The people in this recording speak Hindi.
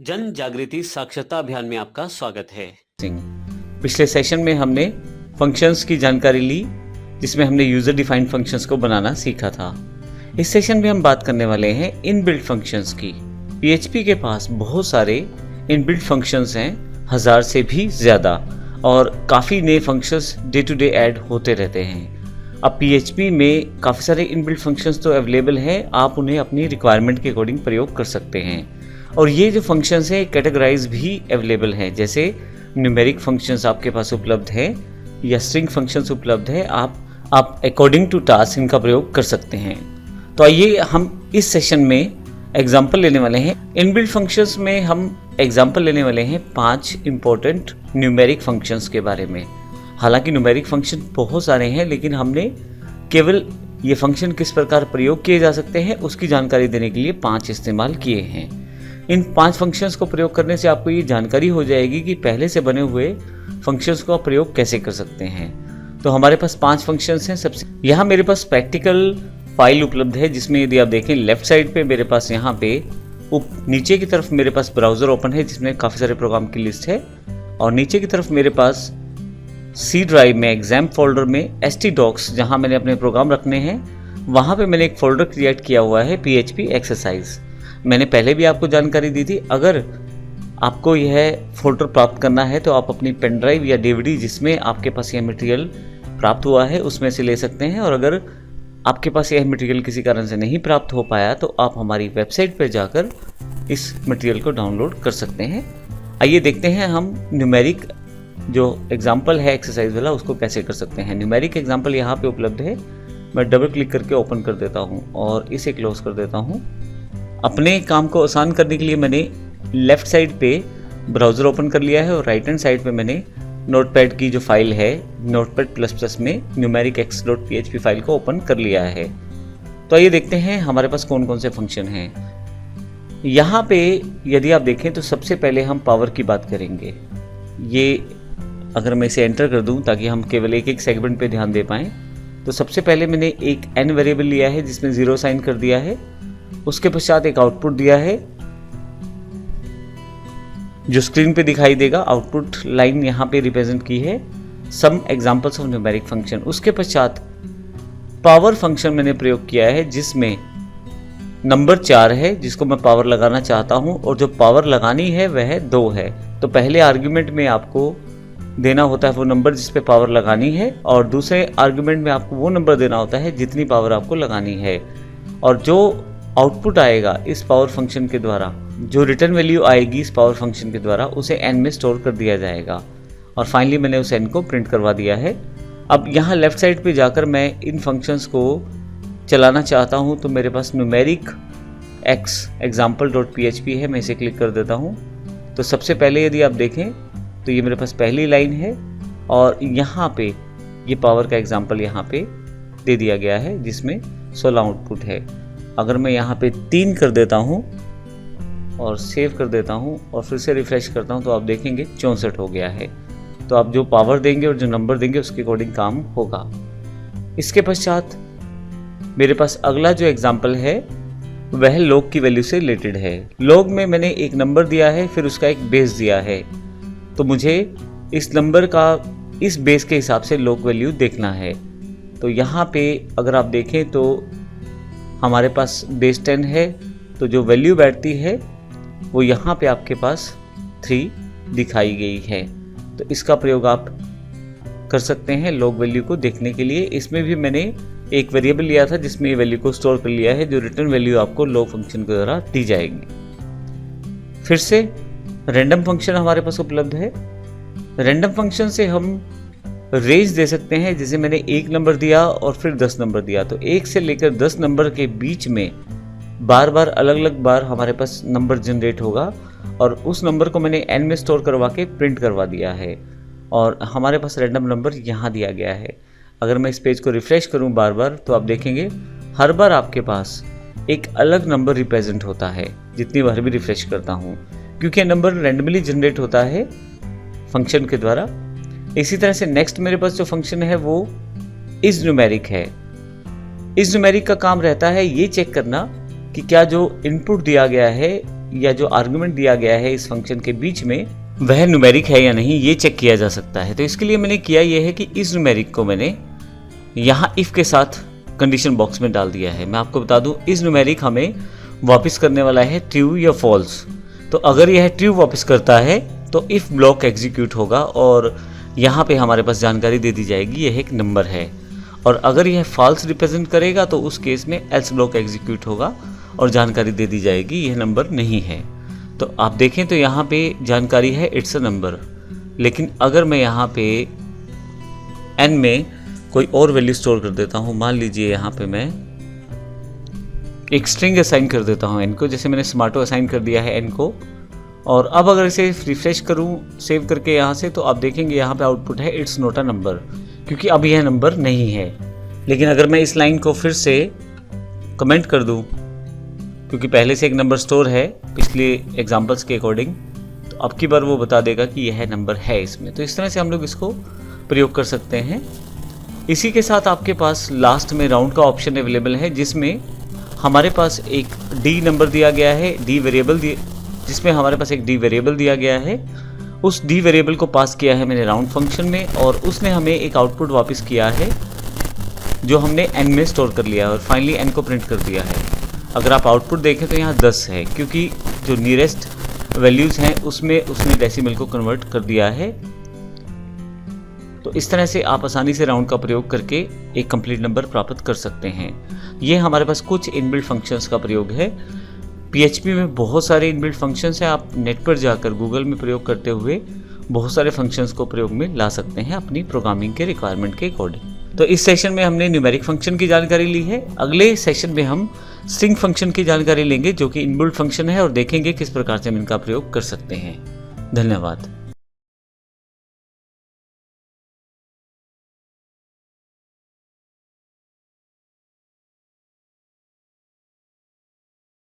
जन जागृति साक्षरता अभियान में आपका स्वागत है। पिछले सेशन में हमने फंक्शंस की जानकारी ली, जिसमें हमने यूजर डिफाइंड फंक्शंस को बनाना सीखा था। इस सेशन में हम बात करने वाले हैं इनबिल्ट फंक्शंस की। PHP के पास बहुत सारे इनबिल्ट फंक्शंस हैं, 1000 से भी ज़्यादा, और काफ़ी नए functions day to day add होते रहते हैं। अब PHP में काफ़ी सारे इनबिल्ट फंक्शंस तो अवेलेबल हैं, आप उन्हें अपनी रिक्वायरमेंट के अकॉर्डिंग प्रयोग कर सकते हैं। और ये जो फंक्शंस हैं कैटेगराइज भी अवेलेबल हैं, जैसे न्यूमेरिक फंक्शंस आपके पास उपलब्ध है या स्ट्रिंग फंक्शंस उपलब्ध है। आप अकॉर्डिंग टू टास्क इनका प्रयोग कर सकते हैं। तो आइए हम इस सेशन में एग्जाम्पल लेने वाले हैं। इनबिल्ट फंक्शंस में हम एग्जाम्पल लेने वाले हैं 5 इंपॉर्टेंट न्यूमेरिक फंक्शंस के बारे में। हालांकि न्यूमेरिक फंक्शन बहुत सारे हैं, लेकिन हमने केवल ये फंक्शन किस प्रकार प्रयोग किए जा सकते हैं उसकी जानकारी देने के लिए 5 इस्तेमाल किए हैं। इन 5 फंक्शंस को प्रयोग करने से आपको ये जानकारी हो जाएगी कि पहले से बने हुए फंक्शंस को आप प्रयोग कैसे कर सकते हैं। तो हमारे पास 5 फंक्शंस हैं। सबसे यहाँ मेरे पास प्रैक्टिकल फाइल उपलब्ध है, जिसमें यदि आप देखें लेफ्ट साइड पे मेरे पास यहाँ पे नीचे की तरफ मेरे पास ब्राउज़र ओपन है, जिसमें काफ़ी सारे प्रोग्राम की लिस्ट है, और नीचे की तरफ मेरे पास C ड्राइव में एग्जाम फोल्डर में htdocs, जहाँ मैंने अपने प्रोग्राम रखने हैं, वहाँ पे मैंने एक फोल्डर क्रिएट किया हुआ है PHP एक्सरसाइज। मैंने पहले भी आपको जानकारी दी थी। अगर आपको यह फोल्डर प्राप्त करना है तो आप अपनी पेन ड्राइव या DVD जिसमें आपके पास यह मटेरियल प्राप्त हुआ है उसमें से ले सकते हैं, और अगर आपके पास यह मटेरियल किसी कारण से नहीं प्राप्त हो पाया तो आप हमारी वेबसाइट पर जाकर इस मटेरियल को डाउनलोड कर सकते हैं। आइए देखते हैं हम न्यूमेरिक जो एग्जाम्पल है एक्सरसाइज वाला उसको कैसे कर सकते हैं। न्यूमेरिक एग्जाम्पल यहाँ पे उपलब्ध है। मैं डबल क्लिक करके ओपन कर देता हूँ और इसे क्लोज कर देता हूँ। अपने काम को आसान करने के लिए मैंने लेफ़्ट साइड पे ब्राउज़र ओपन कर लिया है और राइट हैंड साइड पे मैंने नोटपैड की जो फाइल है notepad++ में numericx.php फाइल को ओपन कर लिया है। तो आइए देखते हैं हमारे पास कौन कौन से फंक्शन हैं। यहाँ पे यदि आप देखें तो सबसे पहले हम पावर की बात करेंगे। ये अगर मैं इसे एंटर कर दूँ ताकि हम केवल एक सेगमेंट पे ध्यान दे पाएँ, तो सबसे पहले मैंने एक n वेरिएबल लिया है जिसमें 0 साइन कर दिया है। उसके पश्चात एक आउटपुट दिया है जो स्क्रीन पे दिखाई देगा। आउटपुट लाइन यहाँ पे रिप्रेजेंट की है some examples of numeric function. उसके पश्चात पावर फंक्शन मैंने प्रयोग किया है जिसमें नंबर 4 है जिसको मैं पावर लगाना चाहता हूँ, और जो पावर लगानी है वह 2 है। तो पहले आर्ग्यूमेंट में आपको देना होता है वो नंबर जिस पे पावर लगानी है, और दूसरे आर्ग्यूमेंट में आपको वो नंबर देना होता है जितनी पावर आपको लगानी है। और जो आउटपुट आएगा इस पावर फंक्शन के द्वारा, जो रिटर्न वैल्यू आएगी इस पावर फंक्शन के द्वारा, उसे n में स्टोर कर दिया जाएगा। और फाइनली मैंने उस n को प्रिंट करवा दिया है। अब यहाँ लेफ्ट साइड पे जाकर मैं इन फंक्शंस को चलाना चाहता हूँ, तो मेरे पास न्यूमेरिक x example.php है। मैं इसे क्लिक कर देता हूँ। तो सबसे पहले यदि आप देखें तो ये मेरे पास पहली लाइन है, और यहाँ पे ये पावर का एग्जाम्पल यहाँ पे दे दिया गया है जिसमें 16 आउटपुट है। अगर मैं यहाँ पे 3 कर देता हूँ और सेव कर देता हूँ और फिर से रिफ्रेश करता हूँ, तो आप देखेंगे 64 हो गया है। तो आप जो पावर देंगे और जो नंबर देंगे उसके अकॉर्डिंग काम होगा। इसके पश्चात मेरे पास अगला जो एग्जाम्पल है वह लॉग की वैल्यू से रिलेटेड है। लॉग में मैंने एक नंबर दिया है, फिर उसका एक बेस दिया है, तो मुझे इस नंबर का इस बेस के हिसाब से लॉग वैल्यू देखना है। तो यहाँ पे अगर आप देखें तो हमारे पास बेस 10 है, तो जो वैल्यू बैठती है वो यहाँ पे आपके पास 3 दिखाई गई है। तो इसका प्रयोग आप कर सकते हैं लॉग वैल्यू को देखने के लिए। इसमें भी मैंने एक वेरिएबल लिया था जिसमें ये वैल्यू को स्टोर कर लिया है, जो रिटर्न वैल्यू आपको लॉग फंक्शन के द्वारा दी जाएगी। फिर से रैंडम फंक्शन हमारे पास उपलब्ध है। रैंडम फंक्शन से हम रेंज दे सकते हैं, जैसे मैंने 1 नंबर दिया और फिर 10 नंबर दिया, तो 1 से लेकर 10 नंबर के बीच में बार बार अलग अलग बार हमारे पास नंबर जनरेट होगा, और उस नंबर को मैंने n में स्टोर करवा के प्रिंट करवा दिया है, और हमारे पास रैंडम नंबर यहाँ दिया गया है। अगर मैं इस पेज को रिफ्रेश करूँ बार बार, तो आप देखेंगे हर बार आपके पास एक अलग नंबर रिप्रेजेंट होता है जितनी बार भी रिफ्रेश करता हूँ, क्योंकि नंबर रैंडमली जनरेट होता है फंक्शन के द्वारा। इसी तरह से नेक्स्ट मेरे पास जो फंक्शन है वो इस न्यूमेरिक है। इस न्यूमेरिक का काम रहता है ये चेक करना कि क्या जो इनपुट दिया गया है या जो आर्गुमेंट दिया गया है इस फंक्शन के बीच में वह न्यूमेरिक है या नहीं, ये चेक किया जा सकता है। तो इसके लिए मैंने किया यह है कि इस न्यूमेरिक को मैंने यहाँ इफ़ के साथ कंडीशन बॉक्स में डाल दिया है। मैं आपको बता दूं, इस न्यूमेरिक हमें वापस करने वाला है ट्रू या फॉल्स। तो अगर यह ट्रू वापस करता है तो इफ़ ब्लॉक एग्जीक्यूट होगा और यहाँ पे हमारे पास जानकारी दे दी जाएगी यह एक नंबर है। और अगर यह फॉल्स रिप्रेजेंट करेगा तो उस केस में एल्स ब्लॉक एग्जीक्यूट होगा और जानकारी दे दी जाएगी यह नंबर नहीं है। तो आप देखें तो यहाँ पे जानकारी है इट्स अ नंबर, लेकिन अगर मैं यहाँ पे n में कोई और वैल्यू स्टोर कर देता हूँ, मान लीजिए यहाँ पे मैं एक स्ट्रिंग असाइन कर देता हूँ n को, जैसे मैंने स्मार्टो असाइन कर दिया है n को। और अब अगर इसे रिफ्रेश करूँ सेव करके यहाँ से, तो आप देखेंगे यहाँ पे आउटपुट है इट्स नॉट अ नंबर, क्योंकि अब यह नंबर नहीं है। लेकिन अगर मैं इस लाइन को फिर से कमेंट कर दूँ, क्योंकि पहले से एक नंबर स्टोर है पिछले एग्जांपल्स के अकॉर्डिंग, तो अब की बार वो बता देगा कि यह नंबर है इसमें। तो इस तरह से हम लोग इसको प्रयोग कर सकते हैं। इसी के साथ आपके पास लास्ट में राउंड का ऑप्शन अवेलेबल है, जिसमें हमारे पास एक डी नंबर दिया गया है, डी वेरिएबल जिसमें हमारे पास एक डी वेरिएबल दिया गया है। उस डी वेरिएबल को पास किया है मैंने राउंड फंक्शन में, और उसने हमें एक आउटपुट वापस किया है जो हमने n में स्टोर कर लिया है और फाइनली n को प्रिंट कर दिया है। अगर आप आउटपुट देखें तो यहाँ 10 है, क्योंकि जो नियरेस्ट वैल्यूज़ हैं उसमें उसने डेसिमल को कन्वर्ट कर दिया है। तो इस तरह से आप आसानी से राउंड का प्रयोग करके एक कंप्लीट नंबर प्राप्त कर सकते हैं। ये हमारे पास कुछ इनबिल्ट फंक्शंस का प्रयोग है। PHP में बहुत सारे इनबिल्ट फंक्शंस हैं, आप नेट पर जाकर गूगल में प्रयोग करते हुए बहुत सारे फंक्शंस को प्रयोग में ला सकते हैं अपनी प्रोग्रामिंग के रिक्वायरमेंट के अकॉर्डिंग। तो इस सेशन में हमने न्यूमेरिक फंक्शन की जानकारी ली है। अगले सेशन में हम स्ट्रिंग फंक्शन की जानकारी लेंगे, जो कि इनबिल्ट फंक्शन है, और देखेंगे किस प्रकार से हम इनका प्रयोग कर सकते हैं। धन्यवाद।